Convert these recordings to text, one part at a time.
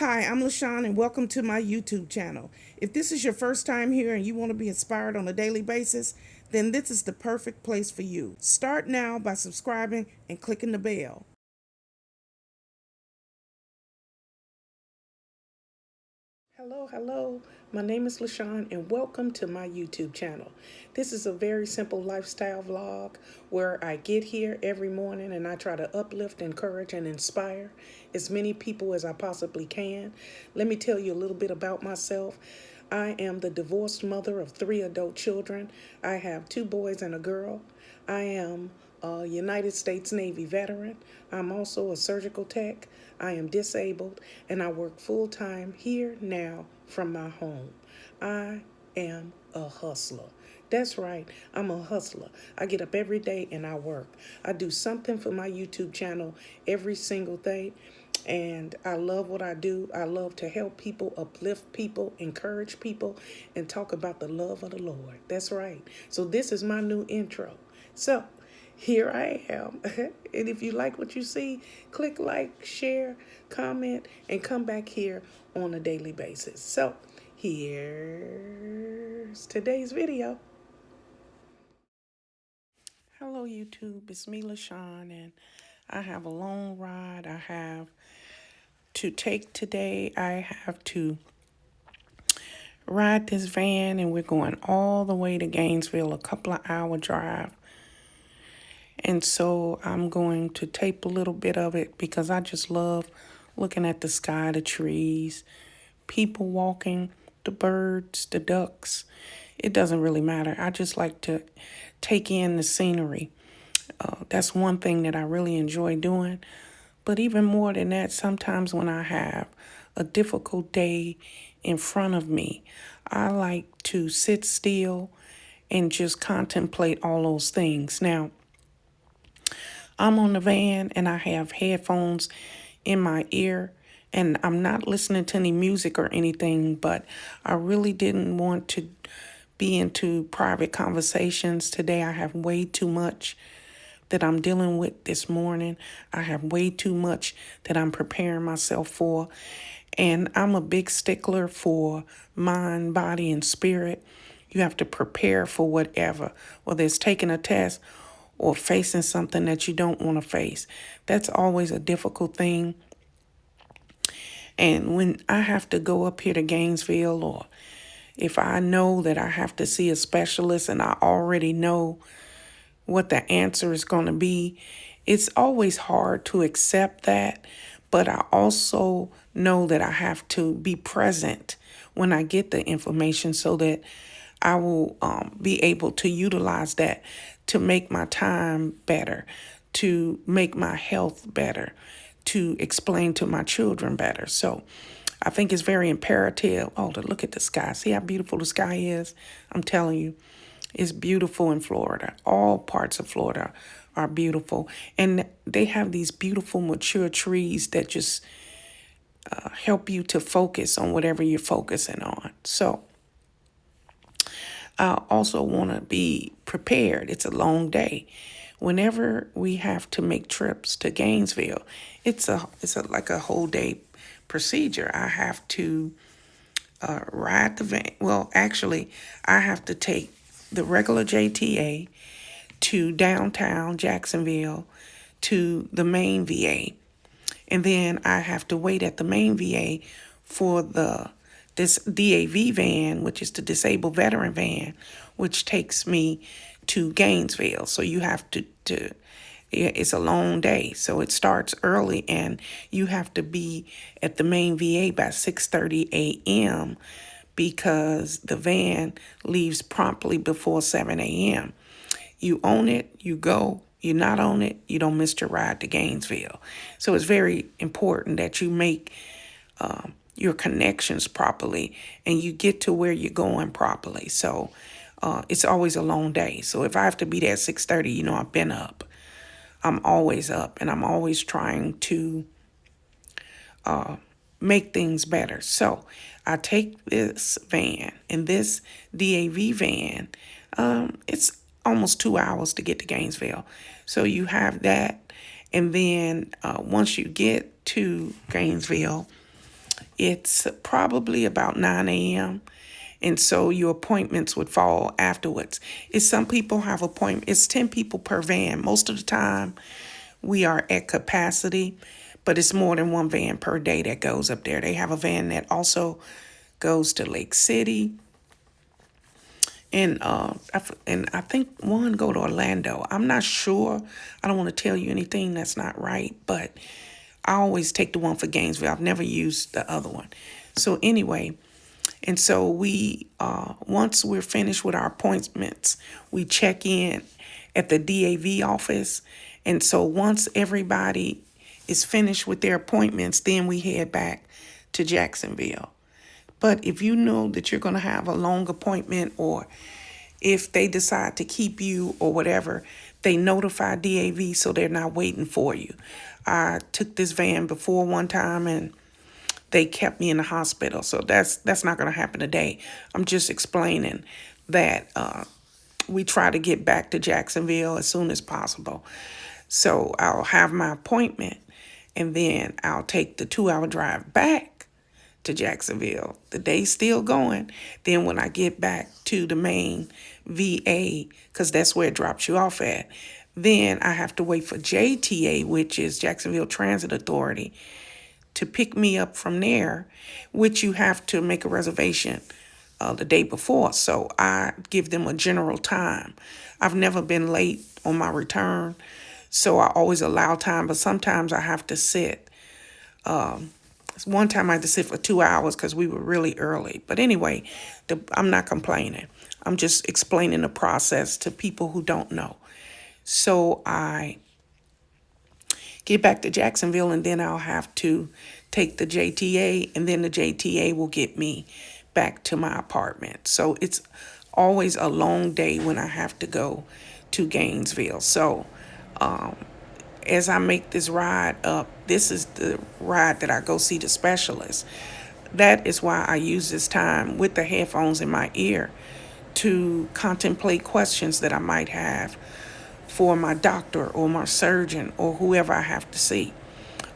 Hi, I'm LaShawn and welcome to my YouTube channel. If this is your first time here and you want to be inspired on a daily basis, then this is the perfect place for you. Start now by subscribing and clicking the bell. Hello. My name is LaShawn and welcome to my YouTube channel. This is a very simple lifestyle vlog where I get here every morning and I try to uplift, encourage, and inspire as many people as I possibly can. Let me tell you a little bit about myself. I am the divorced mother of 3 adult children. I have 2 boys and a girl. I am a United States Navy veteran. I'm also a surgical tech. I am disabled and I work full time here now from my home. I am a hustler. That's right, I'm a hustler. I get up every day and I work. I do something for my YouTube channel every single day. And I love what I do. I love to help people, uplift people, encourage people, and talk about the love of the Lord. That's right. So this is my new intro. So here I am. And if you like what you see, click like, share, comment, and come back here on a daily basis. So here's today's video. Hello YouTube, it's me LaShawn, and I have a long ride I have to take today. I have to ride this van and we're going all the way to Gainesville, a couple of hour drive. And so I'm going to tape a little bit of it because I just love looking at the sky, the trees, people walking, the birds, the ducks. It doesn't really matter. I just like to take in the scenery. That's one thing that I really enjoy doing. But even more than that, sometimes when I have a difficult day in front of me, I like to sit still and just contemplate all those things. Now, I'm on the van and I have headphones in my ear and I'm not listening to any music or anything, but I really didn't want to be into private conversations today. I have way too much that I'm dealing with this morning. I have way too much that I'm preparing myself for. And I'm a big stickler for mind, body, and spirit. You have to prepare for whatever, whether it's taking a test or facing something that you don't want to face. That's always a difficult thing. And when I have to go up here to Gainesville, or if I know that I have to see a specialist and I already know what the answer is going to be, it's always hard to accept that. But I also know that I have to be present when I get the information so that I will be able to utilize that to make my time better, to make my health better, to explain to my children better. So I think it's very imperative. Oh, to look at the sky. See how beautiful the sky is? I'm telling you, it's beautiful in Florida. All parts of Florida are beautiful. And they have these beautiful mature trees that just help you to focus on whatever you're focusing on. So I also want to be prepared. It's a long day. Whenever we have to make trips to Gainesville, it's like a whole day procedure. I have to ride the van. Well, actually, I have to take the regular JTA to downtown Jacksonville to the main VA. And then I have to wait at the main VA for this DAV van, which is the disabled veteran van, which takes me to Gainesville. So you have to it's a long day. So it starts early and you have to be at the main VA by 6:30 a.m. because the van leaves promptly before 7 a.m. You own it, you go. You're not on it, you don't miss your ride to Gainesville. So it's very important that you make your connections properly and you get to where you're going properly. So it's always a long day. So if I have to be there at 6:30, I've been up. I'm always up and I'm always trying to make things better. So I take this van, and this DAV van, it's almost 2 hours to get to Gainesville. So you have that. And then once you get to Gainesville, It's probably about 9 a.m. And so your appointments would fall afterwards. It's some people have appointments. It's 10 people per van. Most of the time we are at capacity, but it's more than one van per day that goes up there. They have a van that also goes to Lake City, and I think one go to Orlando. I'm not sure. I don't want to tell you anything that's not right, but I always take the one for Gainesville. I've never used the other one. So anyway, and so we once we're finished with our appointments, we check in at the DAV office. And so once everybody is finished with their appointments, then we head back to Jacksonville. But if you know that you're going to have a long appointment, or if they decide to keep you or whatever, they notify DAV so they're not waiting for you. I took this van before one time and they kept me in the hospital. So that's not going to happen today. I'm just explaining that we try to get back to Jacksonville as soon as possible. So I'll have my appointment and then I'll take the 2-hour drive back to Jacksonville. The day's still going. Then when I get back to the main VA, because that's where it drops you off at, then I have to wait for JTA, which is Jacksonville Transit Authority, to pick me up from there, which you have to make a reservation the day before. So I give them a general time. I've never been late on my return, so I always allow time, but sometimes I have to sit. One time I had to sit for 2 hours because we were really early. But anyway, I'm not complaining. I'm just explaining the process to people who don't know. So I get back to Jacksonville, and then I'll have to take the JTA, and then the JTA will get me back to my apartment. So it's always a long day when I have to go to Gainesville. So as I make this ride up, this is the ride that I go see the specialist. That is why I use this time with the headphones in my ear to contemplate questions that I might have for my doctor or my surgeon or whoever I have to see.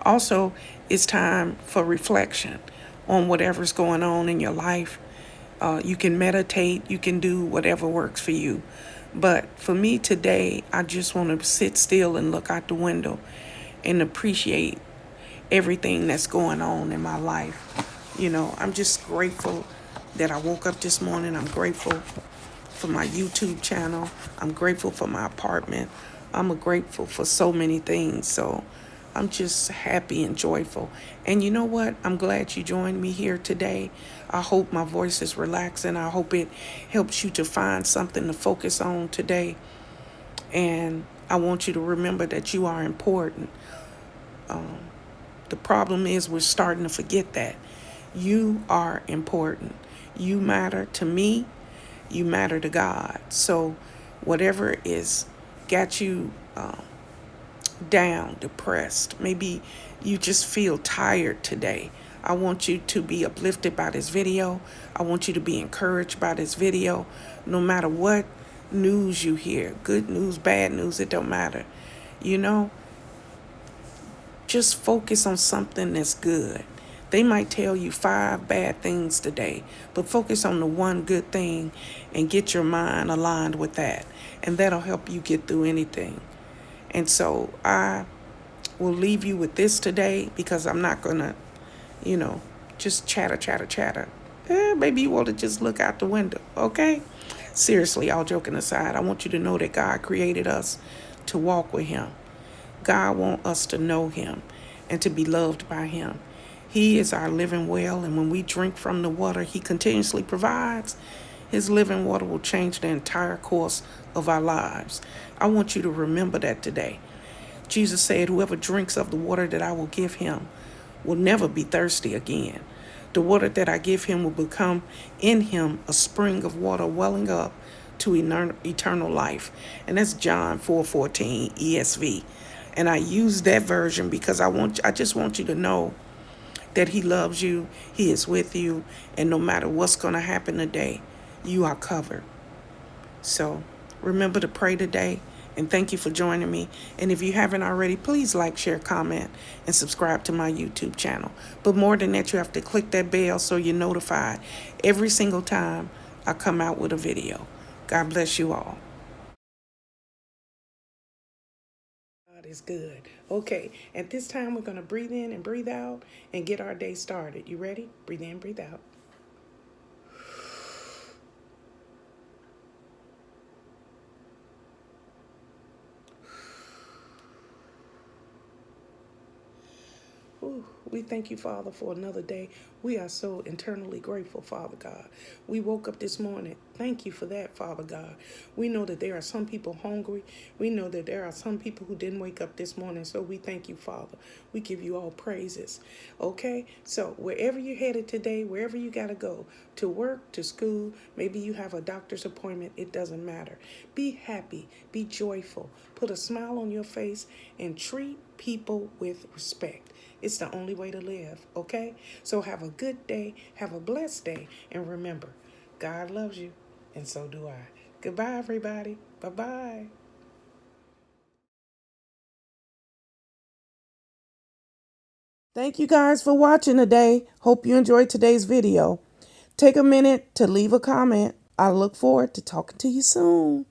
Also, it's time for reflection on whatever's going on in your life. You can meditate, you can do whatever works for you. But for me today, I just want to sit still and look out the window and appreciate everything that's going on in my life. You know, I'm just grateful that I woke up this morning. I'm grateful for my YouTube channel. I'm grateful for my apartment. I'm grateful for so many things. So I'm just happy and joyful. And you know what? I'm glad you joined me here today. I hope my voice is relaxing. I hope it helps you to find something to focus on today. And I want you to remember that you are important. The problem is we're starting to forget that. You are important. You matter to me. You matter to God. So whatever is got you down, depressed, maybe you just feel tired today, I want you to be uplifted by this video. I want you to be encouraged by this video. No matter what news you hear, good news, bad news, it don't matter. You know, just focus on something that's good. They might tell you 5 bad things today, but focus on the one good thing and get your mind aligned with that. And that'll help you get through anything. And so I will leave you with this today, because I'm not going to, just chatter. Maybe you want to just look out the window, okay? Seriously, all joking aside, I want you to know that God created us to walk with him. God wants us to know him and to be loved by him. He is our living well, and when we drink from the water he continuously provides, his living water will change the entire course of our lives. I want you to remember that today. Jesus said, whoever drinks of the water that I will give him will never be thirsty again. The water that I give him will become in him a spring of water welling up to eternal life. And that's John 4:14 ESV. And I use that version because I just want you to know that he loves you, he is with you, and no matter what's going to happen today, you are covered. So remember to pray today And thank you for joining me. And if you haven't already, please like, share, comment, and subscribe to my YouTube channel. But more than that, you have to click that bell so you're notified every single time I come out with a video. God bless you all. God is good. Okay, at this time, we're going to breathe in and breathe out and get our day started. You ready? Breathe in, breathe out. Ooh, we thank you, Father, for another day. We are so internally grateful, Father God. We woke up this morning. Thank you for that, Father God. We know that there are some people hungry. We know that there are some people who didn't wake up this morning. So we thank you, Father. We give you all praises. Okay? So wherever you're headed today, wherever you got to go, to work, to school, maybe you have a doctor's appointment, it doesn't matter. Be happy. Be joyful. Put a smile on your face and treat people with respect. It's the only way to live, okay? So have a good day, have a blessed day, and remember, God loves you, and so do I. Goodbye, everybody. Bye-bye. Thank you guys for watching today. Hope you enjoyed today's video. Take a minute to leave a comment. I look forward to talking to you soon.